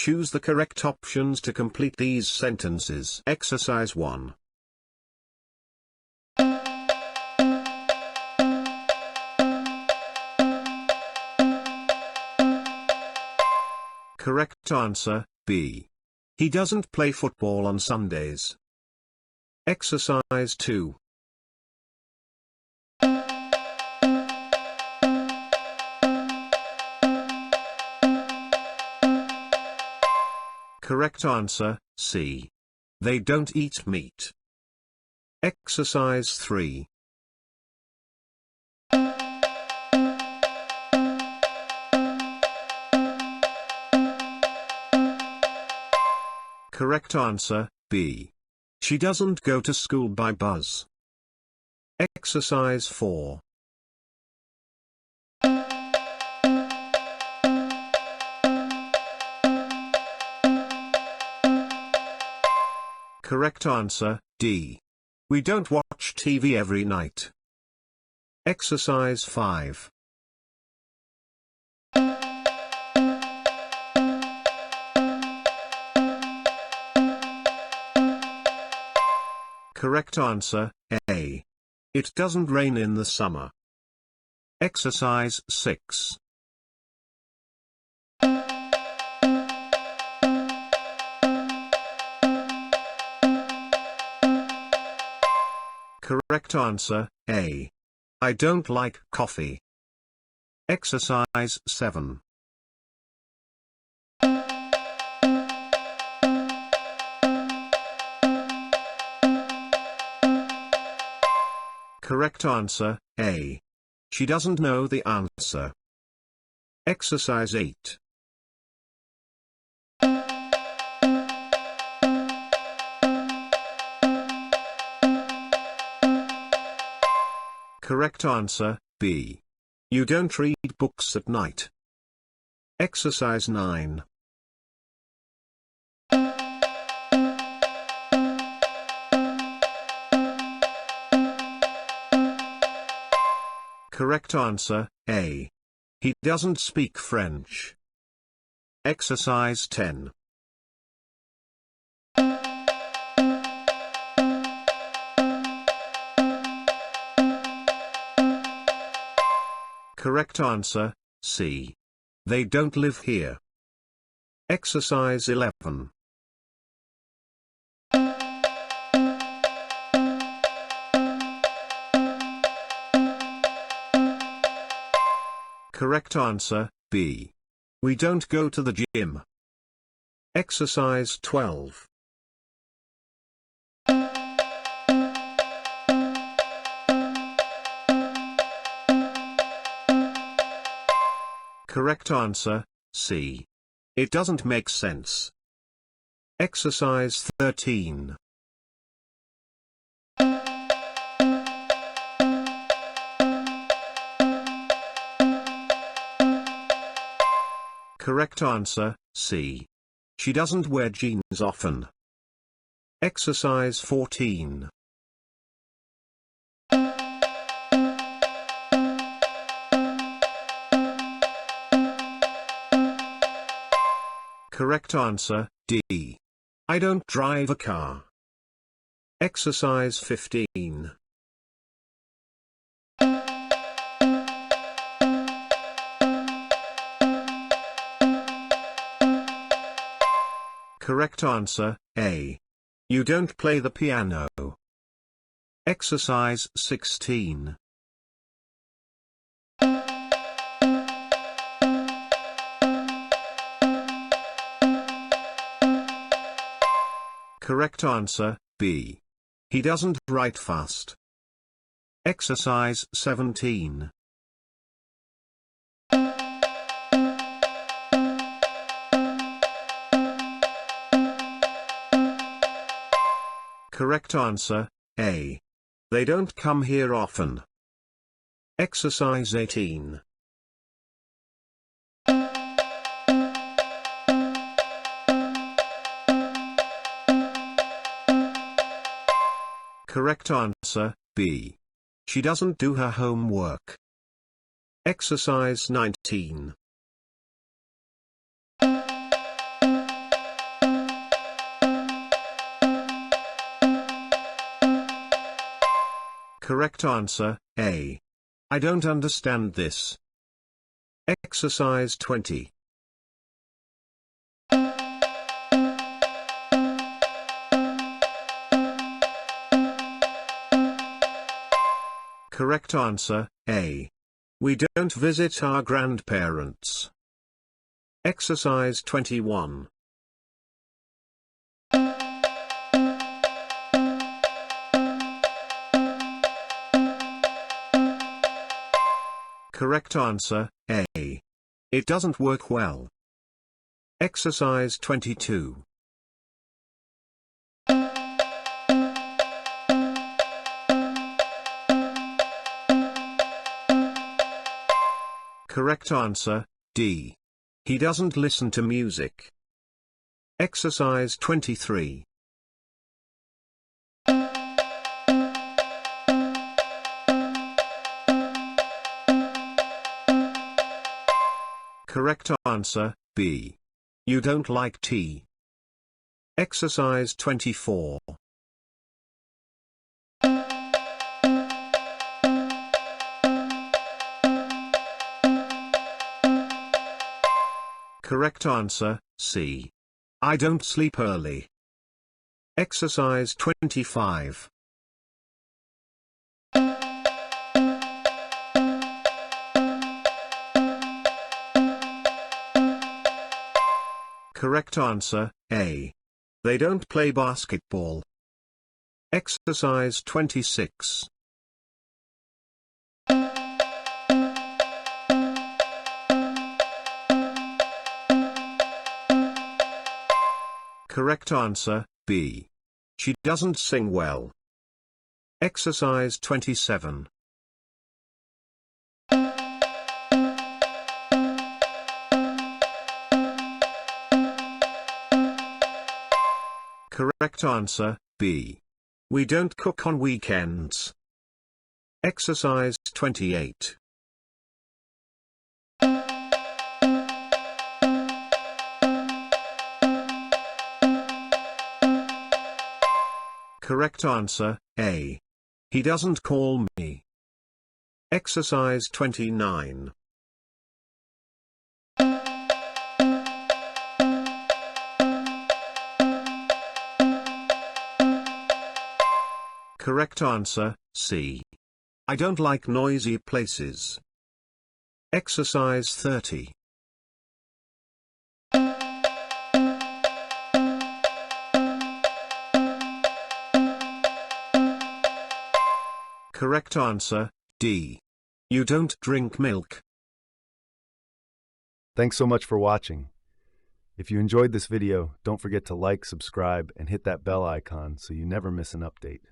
Choose the correct options to complete these sentences. Exercise 1. Correct answer, B. He doesn't play football on Sundays. Exercise 2. Correct answer, C. They don't eat meat. Exercise 3. Correct answer, B. She doesn't go to school by bus. Exercise 4. Correct answer, D. We don't watch TV every night. Exercise 5. Correct answer, A. It doesn't rain in the summer. Exercise 6. Correct answer, A. I don't like coffee. Exercise 7. Correct answer, A. She doesn't know the answer. Exercise 8. Correct answer, B. You don't read books at night. Exercise 9. Correct answer, A. He doesn't speak French. Exercise 10. Correct answer, C. They don't live here. Exercise 11. Correct answer, B. We don't go to the gym. Exercise 12. Correct answer, C. It doesn't make sense. Exercise 13. Correct answer, C. She doesn't wear jeans often. Exercise 14. Correct answer, D. I don't drive a car. Exercise 15. Correct answer, A. You don't play the piano. Exercise 16. Correct answer, B. He doesn't write fast. Exercise 17. Correct answer, A. They don't come here often. Exercise 18. Correct answer, B. She doesn't do her homework. Exercise 19. Correct answer, A. I don't understand this. Exercise 20. Correct answer, A. We don't visit our grandparents. Exercise 21. Correct answer, A. It doesn't work well. Exercise 22. Correct answer, D. He doesn't listen to music. Exercise 23. Correct answer, B. You don't like tea. Exercise 24. Correct answer, C. I don't sleep early. Exercise 25. Correct answer, A. They don't play basketball. Exercise 26. Correct answer, B. She doesn't sing well. Exercise 27. Correct answer, B. We don't cook on weekends. Exercise 28. Correct answer, A. He doesn't call me. Exercise 29. Correct answer, C. I don't like noisy places. Exercise 30. Correct answer, D. You don't drink milk. Thanks so much for watching. If you enjoyed this video, don't forget to like, subscribe, and hit that bell icon so you never miss an update.